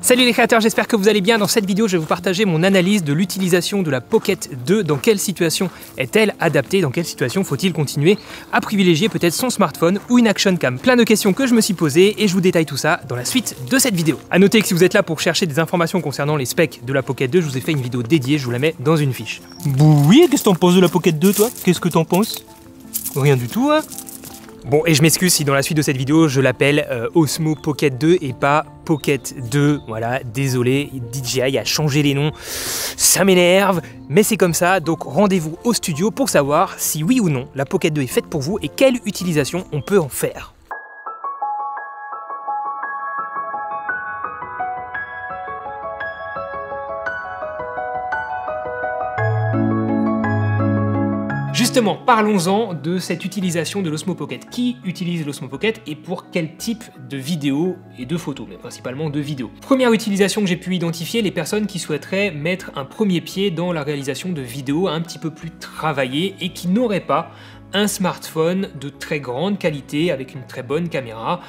Salut les créateurs, j'espère que vous allez bien. Dans cette vidéo, je vais vous partager mon analyse de l'utilisation de la Pocket 2. Dans quelle situation est-elle adaptée? Dans quelle situation faut-il continuer à privilégier peut-être son smartphone ou une action cam? Plein de questions que je me suis posées et je vous détaille tout ça dans la suite de cette vidéo. A noter que si vous êtes là pour chercher des informations concernant les specs de la Pocket 2, je vous ai fait une vidéo dédiée, je vous la mets dans une fiche. Oui, qu'est-ce que t'en penses de la Pocket 2 toi? Qu'est-ce que t'en penses? Rien du tout, hein? Bon, et je m'excuse si dans la suite de cette vidéo, je l'appelle Osmo Pocket 2 et pas Pocket 2. Voilà, désolé, DJI a changé les noms, ça m'énerve, mais c'est comme ça. Donc rendez-vous au studio pour savoir si oui ou non la Pocket 2 est faite pour vous et quelle utilisation on peut en faire. Justement, parlons-en de cette utilisation de l'Osmo Pocket. Qui utilise l'Osmo Pocket et pour quel type de vidéos et de photos, mais principalement de vidéos. Première utilisation que j'ai pu identifier, les personnes qui souhaiteraient mettre un premier pied dans la réalisation de vidéos un petit peu plus travaillées et qui n'auraient pas un smartphone de très grande qualité avec une très bonne caméra.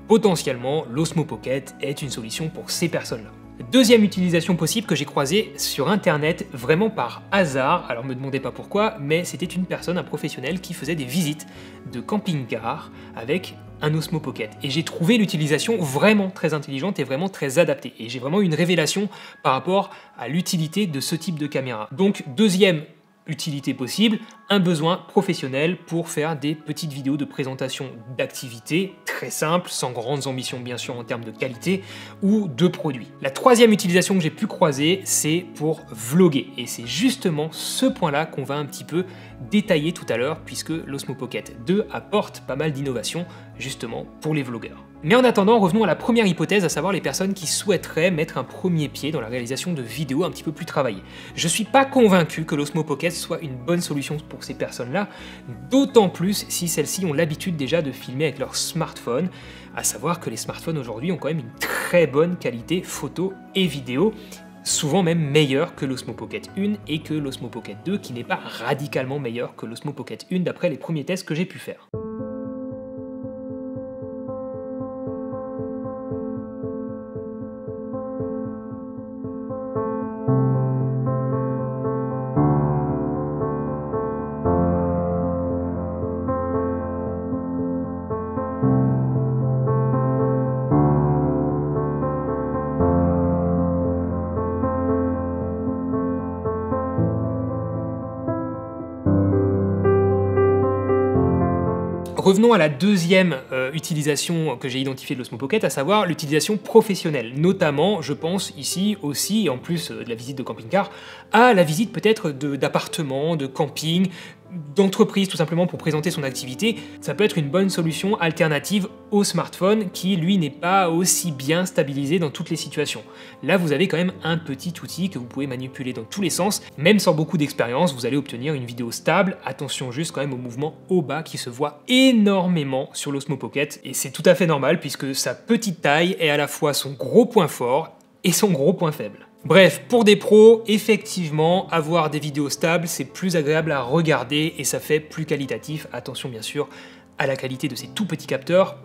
Potentiellement, l'Osmo Pocket est une solution pour ces personnes-là. Deuxième utilisation possible que j'ai croisée sur internet vraiment par hasard, alors me demandez pas pourquoi, mais c'était une personne, un professionnel qui faisait des visites de camping-car avec un Osmo Pocket. Et j'ai trouvé l'utilisation vraiment très intelligente et vraiment très adaptée. Et j'ai vraiment eu une révélation par rapport à l'utilité de ce type de caméra. Donc deuxième utilité possible, un besoin professionnel pour faire des petites vidéos de présentation d'activités très simples, sans grandes ambitions bien sûr en termes de qualité ou de produits. La troisième utilisation que j'ai pu croiser, c'est pour vloguer. Et c'est justement ce point-là qu'on va un petit peu détailler tout à l'heure, puisque l'Osmo Pocket 2 apporte pas mal d'innovations justement pour les vlogueurs. Mais en attendant, revenons à la première hypothèse, à savoir les personnes qui souhaiteraient mettre un premier pied dans la réalisation de vidéos un petit peu plus travaillées. Je suis pas convaincu que l'Osmo Pocket soit une bonne solution pour ces personnes-là, d'autant plus si celles-ci ont l'habitude déjà de filmer avec leur smartphone, à savoir que les smartphones aujourd'hui ont quand même une très bonne qualité photo et vidéo, souvent même meilleure que l'Osmo Pocket 1 et que l'Osmo Pocket 2, qui n'est pas radicalement meilleur que l'Osmo Pocket 1 d'après les premiers tests que j'ai pu faire. Revenons à la deuxième utilisation que j'ai identifiée de l'Osmo Pocket, à savoir l'utilisation professionnelle. Notamment, je pense ici aussi, en plus de la visite de camping-car, à la visite peut-être d'appartements, de camping, d'entreprise tout simplement pour présenter son activité. Ça peut être une bonne solution alternative au smartphone qui lui n'est pas aussi bien stabilisé dans toutes les situations. Là vous avez quand même un petit outil que vous pouvez manipuler dans tous les sens, même sans beaucoup d'expérience vous allez obtenir une vidéo stable. Attention juste quand même au mouvement haut-bas qui se voit énormément sur l'Osmo Pocket et c'est tout à fait normal puisque sa petite taille est à la fois son gros point fort et son gros point faible. Bref, pour des pros, effectivement, avoir des vidéos stables, c'est plus agréable à regarder et ça fait plus qualitatif. Attention bien sûr à la qualité de ces tout petits capteurs,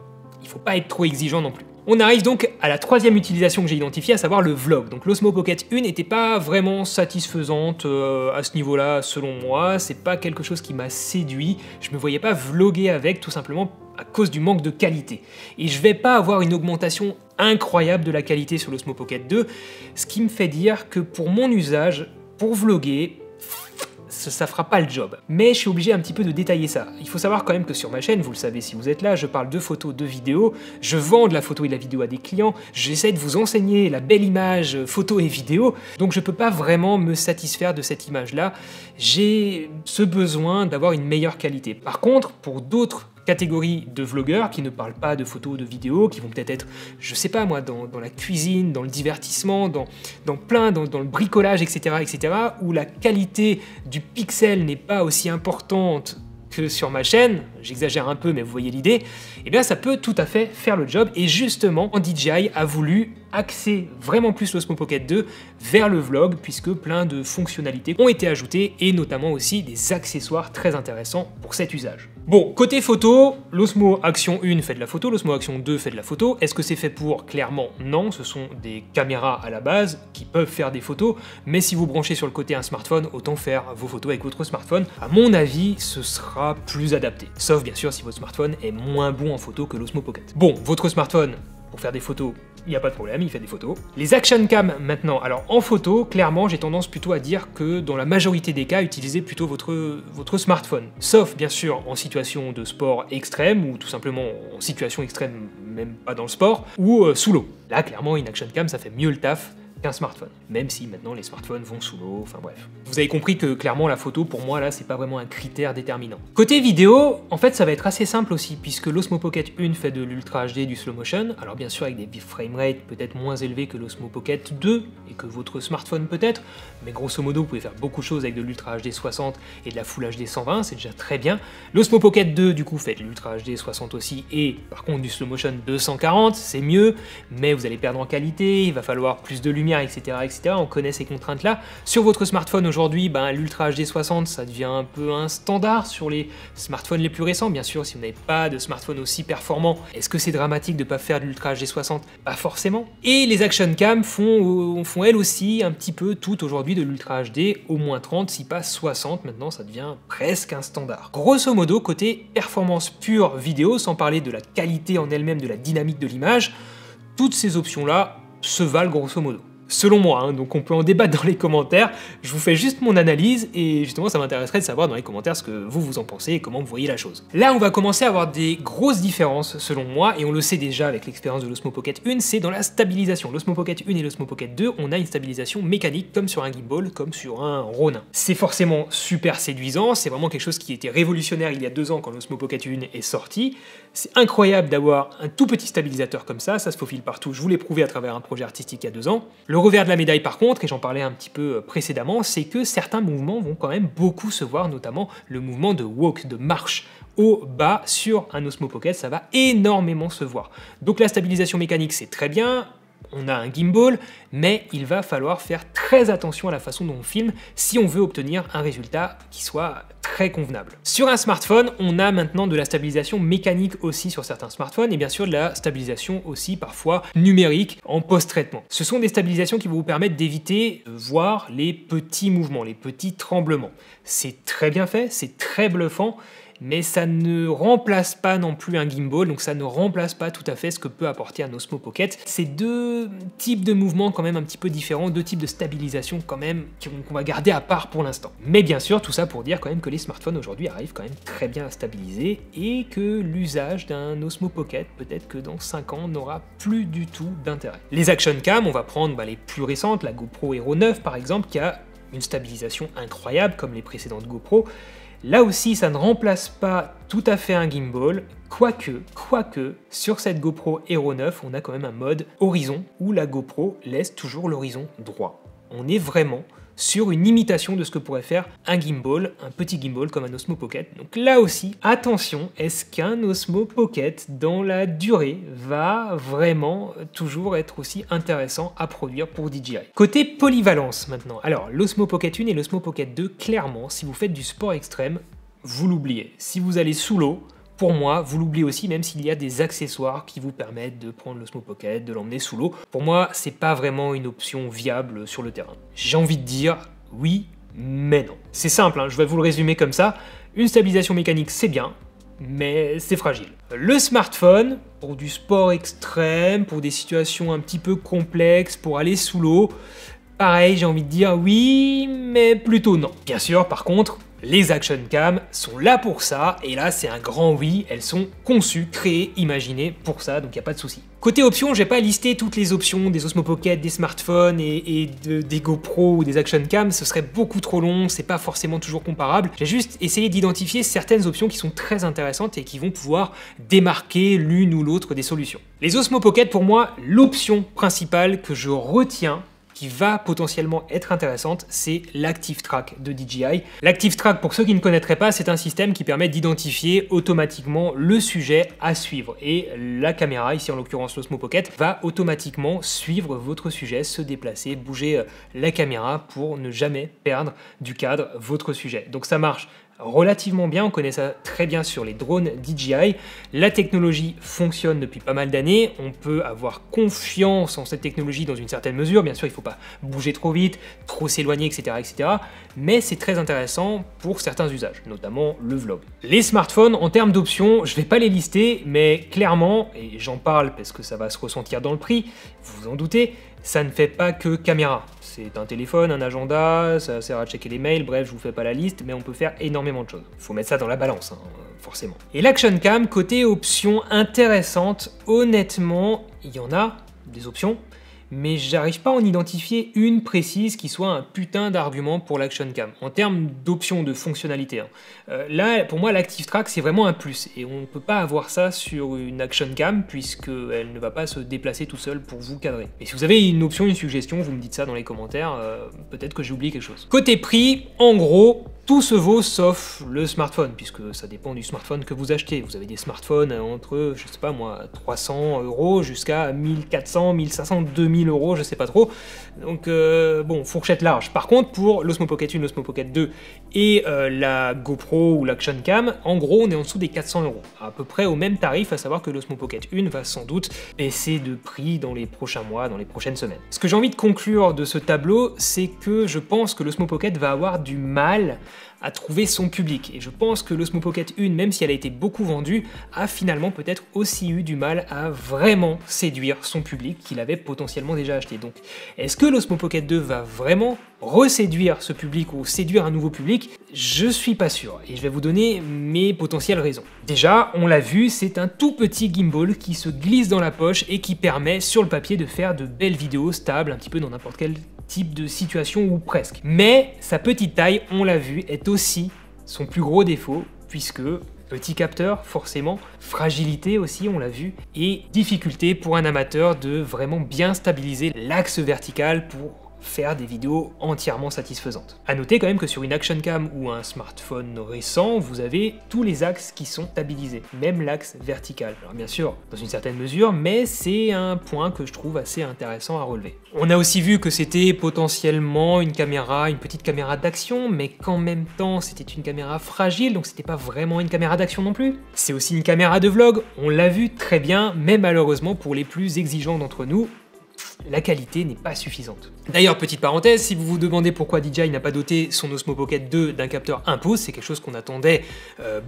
il ne faut pas être trop exigeant non plus. On arrive donc à la troisième utilisation que j'ai identifiée, à savoir le vlog. Donc l'Osmo Pocket 1 n'était pas vraiment satisfaisante à ce niveau-là selon moi, c'est pas quelque chose qui m'a séduit, je me voyais pas vlogger avec tout simplement à cause du manque de qualité. Et je vais pas avoir une augmentation incroyable de la qualité sur l'Osmo Pocket 2, ce qui me fait dire que pour mon usage, pour vlogger, ça fera pas le job. Mais je suis obligé un petit peu de détailler ça. Il faut savoir quand même que sur ma chaîne, vous le savez si vous êtes là, je parle de photos, de vidéos, je vends de la photo et de la vidéo à des clients, j'essaie de vous enseigner la belle image photo et vidéo, donc je peux pas vraiment me satisfaire de cette image-là. J'ai ce besoin d'avoir une meilleure qualité. Par contre, pour d'autres catégorie de vlogueurs qui ne parlent pas de photos, de vidéos, qui vont peut-être être, je sais pas moi, dans la cuisine, dans le divertissement, dans le bricolage, etc., où la qualité du pixel n'est pas aussi importante que sur ma chaîne, j'exagère un peu mais vous voyez l'idée, eh bien ça peut tout à fait faire le job, et justement DJI a voulu axer vraiment plus l'Osmo Pocket 2 vers le vlog, puisque plein de fonctionnalités ont été ajoutées, et notamment aussi des accessoires très intéressants pour cet usage. Bon, côté photo, l'Osmo Action 1 fait de la photo, l'Osmo Action 2 fait de la photo. Est-ce que c'est fait pour? Clairement non, ce sont des caméras à la base qui peuvent faire des photos, mais si vous branchez sur le côté un smartphone, autant faire vos photos avec votre smartphone. À mon avis, ce sera plus adapté, sauf bien sûr si votre smartphone est moins bon en photo que l'Osmo Pocket. Bon, votre smartphone, pour faire des photos, il n'y a pas de problème, il fait des photos. Les action cam maintenant, alors en photo, clairement j'ai tendance plutôt à dire que dans la majorité des cas, utilisez plutôt votre smartphone. Sauf bien sûr en situation de sport extrême, ou tout simplement en situation extrême, même pas dans le sport, ou sous l'eau. Là clairement une action cam ça fait mieux le taf qu'un smartphone, même si maintenant les smartphones vont sous l'eau, enfin bref. Vous avez compris que clairement la photo pour moi là c'est pas vraiment un critère déterminant. Côté vidéo, en fait ça va être assez simple aussi, puisque l'Osmo Pocket 1 fait de l'Ultra HD, du slow motion, alors bien sûr avec des framerate peut-être moins élevés que l'Osmo Pocket 2 et que votre smartphone peut-être, mais grosso modo vous pouvez faire beaucoup de choses avec de l'Ultra HD 60 et de la Full HD 120, c'est déjà très bien. L'Osmo Pocket 2 du coup fait de l'Ultra HD 60 aussi, et par contre du slow motion 240, c'est mieux, mais vous allez perdre en qualité, il va falloir plus de lumière, etc., etc. On connaît ces contraintes-là. Sur votre smartphone aujourd'hui, l'Ultra HD 60, ça devient un peu un standard sur les smartphones les plus récents. Bien sûr, si vous n'avez pas de smartphone aussi performant, est-ce que c'est dramatique de ne pas faire de l'Ultra HD 60? Pas forcément. Et les action cam font elles aussi un petit peu tout aujourd'hui de l'Ultra HD, au moins 30, si pas 60. Maintenant, ça devient presque un standard. Grosso modo, côté performance pure vidéo, sans parler de la qualité en elle-même, de la dynamique de l'image, toutes ces options-là se valent grosso modo. Selon moi, hein, donc on peut en débattre dans les commentaires, je vous fais juste mon analyse, et justement ça m'intéresserait de savoir dans les commentaires ce que vous en pensez et comment vous voyez la chose. Là on va commencer à avoir des grosses différences selon moi, et on le sait déjà avec l'expérience de l'Osmo Pocket 1, c'est dans la stabilisation. L'Osmo Pocket 1 et l'Osmo Pocket 2, on a une stabilisation mécanique comme sur un gimbal, comme sur un Ronin. C'est forcément super séduisant, c'est vraiment quelque chose qui était révolutionnaire il y a 2 ans quand l'Osmo Pocket 1 est sorti. C'est incroyable d'avoir un tout petit stabilisateur comme ça se faufile partout, je vous l'ai prouvé à travers un projet artistique il y a 2 ans. Le revers de la médaille par contre, et j'en parlais un petit peu précédemment, c'est que certains mouvements vont quand même beaucoup se voir, notamment le mouvement de walk, de marche au bas sur un Osmo Pocket, ça va énormément se voir. Donc la stabilisation mécanique c'est très bien, on a un gimbal, mais il va falloir faire très attention à la façon dont on filme si on veut obtenir un résultat qui soit très convenable. Sur un smartphone, on a maintenant de la stabilisation mécanique aussi sur certains smartphones, et bien sûr de la stabilisation aussi parfois numérique en post-traitement. Ce sont des stabilisations qui vont vous permettre d'éviter de voir les petits mouvements, les petits tremblements. C'est très bien fait, c'est très bluffant, mais ça ne remplace pas non plus un gimbal, donc ça ne remplace pas tout à fait ce que peut apporter un Osmo Pocket. C'est 2 types de mouvements quand même un petit peu différents, 2 types de stabilisation quand même qu'on va garder à part pour l'instant. Mais bien sûr, tout ça pour dire quand même que les smartphones aujourd'hui arrivent quand même très bien à stabiliser, et que l'usage d'un Osmo Pocket, peut-être que dans 5 ans, n'aura plus du tout d'intérêt. Les action cam, on va prendre les plus récentes, la GoPro Hero 9 par exemple, qui a une stabilisation incroyable comme les précédentes GoPro. Là aussi, ça ne remplace pas tout à fait un gimbal, quoique, sur cette GoPro Hero 9, on a quand même un mode horizon, où la GoPro laisse toujours l'horizon droit. On est vraiment sur une imitation de ce que pourrait faire un gimbal, un petit gimbal comme un Osmo Pocket. Donc là aussi, attention, est-ce qu'un Osmo Pocket dans la durée va vraiment toujours être aussi intéressant à produire pour DJI? Côté polyvalence maintenant, alors l'Osmo Pocket 1 et l'Osmo Pocket 2, clairement, si vous faites du sport extrême, vous l'oubliez. Si vous allez sous l'eau, pour moi, vous l'oubliez aussi, même s'il y a des accessoires qui vous permettent de prendre l'Osmo Pocket, de l'emmener sous l'eau. Pour moi, c'est pas vraiment une option viable sur le terrain. J'ai envie de dire oui, mais non. C'est simple, hein, je vais vous le résumer comme ça. Une stabilisation mécanique, c'est bien, mais c'est fragile. Le smartphone, pour du sport extrême, pour des situations un petit peu complexes, pour aller sous l'eau, pareil, j'ai envie de dire oui, mais plutôt non. Bien sûr, par contre, les action cam sont là pour ça, et là c'est un grand oui, elles sont conçues, créées, imaginées pour ça, donc il n'y a pas de souci. Côté options, je vais pas lister toutes les options des Osmo Pocket, des smartphones et des GoPro ou des action cam, ce serait beaucoup trop long, c'est pas forcément toujours comparable. J'ai juste essayé d'identifier certaines options qui sont très intéressantes et qui vont pouvoir démarquer l'une ou l'autre des solutions. Les Osmo Pocket, pour moi, l'option principale que je retiens, qui va potentiellement être intéressante, c'est l'Active Track de DJI. L'Active Track, pour ceux qui ne connaîtraient pas, c'est un système qui permet d'identifier automatiquement le sujet à suivre. Et la caméra, ici en l'occurrence l'Osmo Pocket, va automatiquement suivre votre sujet, se déplacer, bouger la caméra pour ne jamais perdre du cadre votre sujet. Donc ça marche relativement bien, on connaît ça très bien sur les drones DJI. La technologie fonctionne depuis pas mal d'années, on peut avoir confiance en cette technologie dans une certaine mesure, bien sûr il ne faut pas bouger trop vite, trop s'éloigner, etc., etc. Mais c'est très intéressant pour certains usages, notamment le vlog. Les smartphones, en termes d'options, je ne vais pas les lister, mais clairement, et j'en parle parce que ça va se ressentir dans le prix, vous vous en doutez, ça ne fait pas que caméra. C'est un téléphone, un agenda, ça sert à checker les mails, bref, je vous fais pas la liste, mais on peut faire énormément de choses. Il faut mettre ça dans la balance, hein, forcément. Et l'Action Cam, côté options intéressantes, honnêtement, il y en a des options, mais j'arrive pas à en identifier une précise qui soit un putain d'argument pour l'Action Cam. En termes d'options, de fonctionnalité, hein. Là, pour moi, l'Active Track, c'est vraiment un plus. Et on ne peut pas avoir ça sur une Action Cam, puisqu'elle ne va pas se déplacer tout seul pour vous cadrer. Et si vous avez une option, une suggestion, vous me dites ça dans les commentaires, peut-être que j'ai oublié quelque chose. Côté prix, en gros, tout se vaut sauf le smartphone, puisque ça dépend du smartphone que vous achetez. Vous avez des smartphones entre, je sais pas moi, 300 € jusqu'à 1400, 1500, 2000 €, je sais pas trop. Donc bon, fourchette large. Par contre, pour l'Osmo Pocket 1, l'Osmo Pocket 2 et la GoPro ou l'Action Cam, en gros, on est en dessous des 400 €. À peu près au même tarif, à savoir que l'Osmo Pocket 1 va sans doute baisser de prix dans les prochains mois, dans les prochaines semaines. Ce que j'ai envie de conclure de ce tableau, c'est que je pense que l'Osmo Pocket va avoir du mal à trouver son public. Et je pense que l'Osmo Pocket 1, même si elle a été beaucoup vendue, a finalement peut-être aussi eu du mal à vraiment séduire son public qu'il avait potentiellement déjà acheté. Donc, est-ce que l'Osmo Pocket 2 va vraiment reséduire ce public ou séduire un nouveau public? Je suis pas sûr. Et je vais vous donner mes potentielles raisons. Déjà, on l'a vu, c'est un tout petit gimbal qui se glisse dans la poche et qui permet sur le papier de faire de belles vidéos stables, un petit peu dans n'importe quel type de situation ou presque. Mais sa petite taille, on l'a vu, est aussi son plus gros défaut, puisque petit capteur, forcément, fragilité aussi, on l'a vu, et difficulté pour un amateur de vraiment bien stabiliser l'axe vertical pour faire des vidéos entièrement satisfaisantes. A noter quand même que sur une Action Cam ou un smartphone récent, vous avez tous les axes qui sont stabilisés, même l'axe vertical. Alors bien sûr, dans une certaine mesure, mais c'est un point que je trouve assez intéressant à relever. On a aussi vu que c'était potentiellement une caméra, une petite caméra d'action, mais qu'en même temps, c'était une caméra fragile, donc c'était pas vraiment une caméra d'action non plus. C'est aussi une caméra de vlog, on l'a vu très bien, mais malheureusement pour les plus exigeants d'entre nous, la qualité n'est pas suffisante. D'ailleurs, petite parenthèse, si vous vous demandez pourquoi DJI n'a pas doté son Osmo Pocket 2 d'un capteur 1 pouce, c'est quelque chose qu'on attendait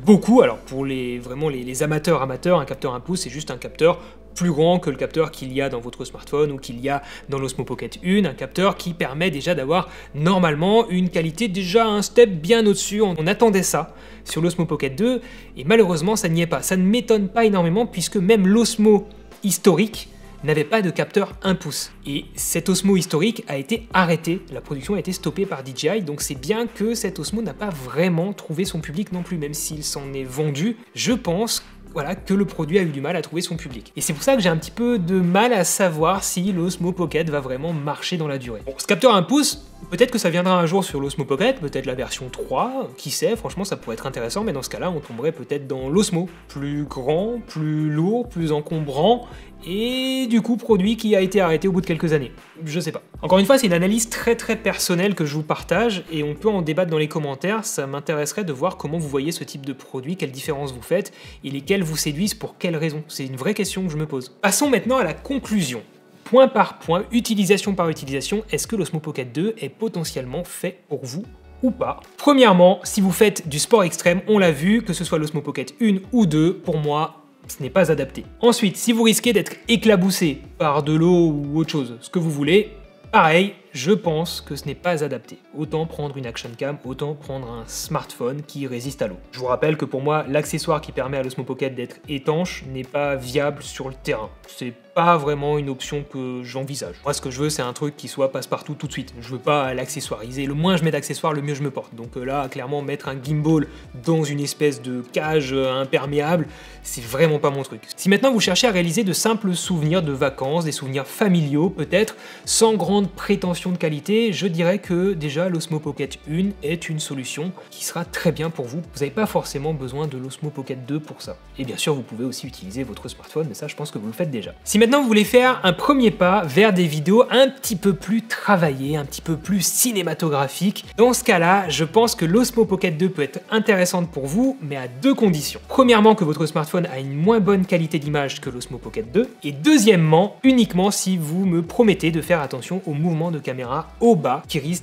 beaucoup. Alors pour vraiment les amateurs, un capteur 1 pouce, c'est juste un capteur plus grand que le capteur qu'il y a dans votre smartphone ou qu'il y a dans l'Osmo Pocket 1, un capteur qui permet déjà d'avoir normalement une qualité déjà un step bien au-dessus. On attendait ça sur l'Osmo Pocket 2 et malheureusement ça n'y est pas. Ça ne m'étonne pas énormément puisque même l'Osmo historique n'avait pas de capteur 1 pouce. Et cet Osmo historique a été arrêté, la production a été stoppée par DJI, donc c'est bien que cet Osmo n'a pas vraiment trouvé son public non plus, même s'il s'en est vendu, je pense voilà, que le produit a eu du mal à trouver son public. Et c'est pour ça que j'ai un petit peu de mal à savoir si l'Osmo Pocket va vraiment marcher dans la durée. Bon, ce capteur 1 pouce, peut-être que ça viendra un jour sur l'Osmo Pocket, peut-être la version 3, qui sait, franchement ça pourrait être intéressant, mais dans ce cas-là on tomberait peut-être dans l'Osmo, plus grand, plus lourd, plus encombrant, et du coup produit qui a été arrêté au bout de quelques années. Je sais pas. Encore une fois, c'est une analyse très personnelle que je vous partage, et on peut en débattre dans les commentaires, ça m'intéresserait de voir comment vous voyez ce type de produit, quelle différence vous faites, et lesquels vous séduisent pour quelles raisons. C'est une vraie question que je me pose. Passons maintenant à la conclusion. Point par point, utilisation par utilisation, est-ce que l'Osmo Pocket 2 est potentiellement fait pour vous ou pas? Premièrement, si vous faites du sport extrême, on l'a vu, que ce soit l'Osmo Pocket 1 ou 2, pour moi, ce n'est pas adapté. Ensuite, si vous risquez d'être éclaboussé par de l'eau ou autre chose, ce que vous voulez, pareil, je pense que ce n'est pas adapté. Autant prendre une Action Cam, autant prendre un smartphone qui résiste à l'eau. Je vous rappelle que pour moi, l'accessoire qui permet à l'Osmo Pocket d'être étanche n'est pas viable sur le terrain. C'est pas vraiment une option que j'envisage. Moi, ce que je veux, c'est un truc qui soit passe-partout tout de suite. Je veux pas l'accessoiriser. Le moins je mets d'accessoires, le mieux je me porte. Donc là, clairement, mettre un gimbal dans une espèce de cage imperméable, c'est vraiment pas mon truc. Si maintenant vous cherchez à réaliser de simples souvenirs de vacances, des souvenirs familiaux peut-être, sans grande prétention question de qualité, je dirais que déjà l'Osmo Pocket 1 est une solution qui sera très bien pour vous. Vous n'avez pas forcément besoin de l'Osmo Pocket 2 pour ça. Et bien sûr, vous pouvez aussi utiliser votre smartphone, mais ça, je pense que vous le faites déjà. Si maintenant vous voulez faire un premier pas vers des vidéos un petit peu plus travaillées, un petit peu plus cinématographiques, dans ce cas-là, je pense que l'Osmo Pocket 2 peut être intéressante pour vous, mais à deux conditions. Premièrement, que votre smartphone a une moins bonne qualité d'image que l'Osmo Pocket 2, et deuxièmement, uniquement si vous me promettez de faire attention aux mouvements de caméra au bas qui risquent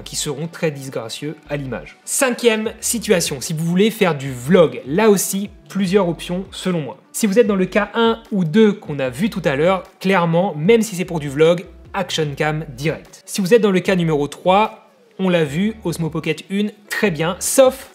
qui seront très disgracieux à l'image. Cinquième situation, si vous voulez faire du vlog, là aussi, plusieurs options selon moi. Si vous êtes dans le cas 1 ou 2 qu'on a vu tout à l'heure, clairement, même si c'est pour du vlog, Action Cam direct. Si vous êtes dans le cas numéro 3, on l'a vu, Osmo Pocket 1, très bien, sauf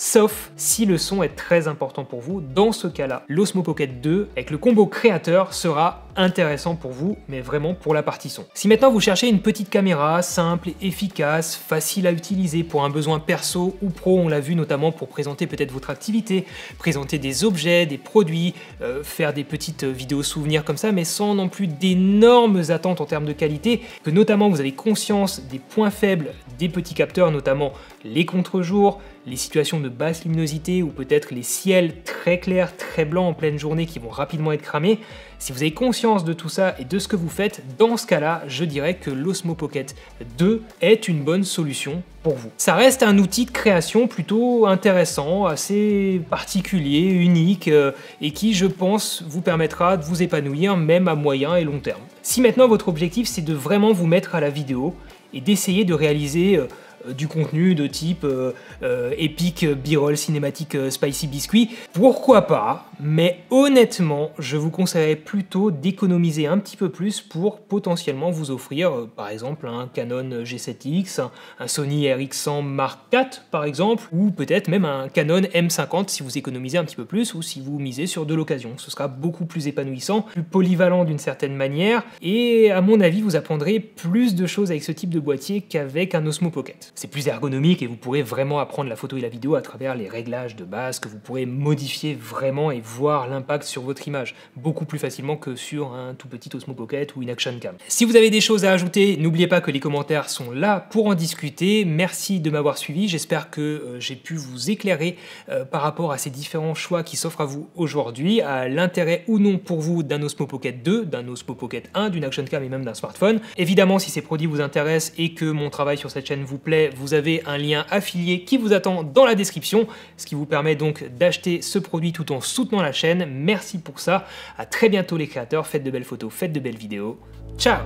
si le son est très important pour vous. Dans ce cas-là, l'Osmo Pocket 2, avec le combo créateur, sera intéressant pour vous, mais vraiment pour la partie son. Si maintenant vous cherchez une petite caméra simple et efficace, facile à utiliser pour un besoin perso ou pro, on l'a vu notamment pour présenter peut-être votre activité, présenter des objets, des produits, faire des petites vidéos souvenirs comme ça, mais sans non plus d'énormes attentes en termes de qualité, que notamment vous avez conscience des points faibles des petits capteurs, notamment les contre-jours, les situations de basse luminosité ou peut-être les ciels très clairs, très blancs en pleine journée qui vont rapidement être cramés. Si vous avez conscience de tout ça et de ce que vous faites, dans ce cas-là, je dirais que l'Osmo Pocket 2 est une bonne solution pour vous. Ça reste un outil de création plutôt intéressant, assez particulier, unique et qui, je pense, vous permettra de vous épanouir même à moyen et long terme. Si maintenant votre objectif c'est de vraiment vous mettre à la vidéo et d'essayer de réaliser du contenu de type épique, b-roll, cinématique, spicy biscuit, pourquoi pas, mais honnêtement, je vous conseillerais plutôt d'économiser un petit peu plus pour potentiellement vous offrir, par exemple, un Canon G7X, un Sony RX100 Mark IV, par exemple, ou peut-être même un Canon M50 si vous économisez un petit peu plus ou si vous misez sur de l'occasion. Ce sera beaucoup plus épanouissant, plus polyvalent d'une certaine manière, et à mon avis, vous apprendrez plus de choses avec ce type de boîtier qu'avec un Osmo Pocket. C'est plus ergonomique et vous pourrez vraiment apprendre la photo et la vidéo à travers les réglages de base que vous pourrez modifier vraiment et voir l'impact sur votre image beaucoup plus facilement que sur un tout petit Osmo Pocket ou une Action Cam. Si vous avez des choses à ajouter, n'oubliez pas que les commentaires sont là pour en discuter. Merci de m'avoir suivi, j'espère que j'ai pu vous éclairer par rapport à ces différents choix qui s'offrent à vous aujourd'hui, à l'intérêt ou non pour vous d'un Osmo Pocket 2, d'un Osmo Pocket 1, d'une Action Cam et même d'un smartphone. Évidemment, si ces produits vous intéressent et que mon travail sur cette chaîne vous plaît, vous avez un lien affilié qui vous attend dans la description, ce qui vous permet donc d'acheter ce produit tout en soutenant la chaîne. Merci pour ça, à très bientôt les créateurs, faites de belles photos, faites de belles vidéos, ciao!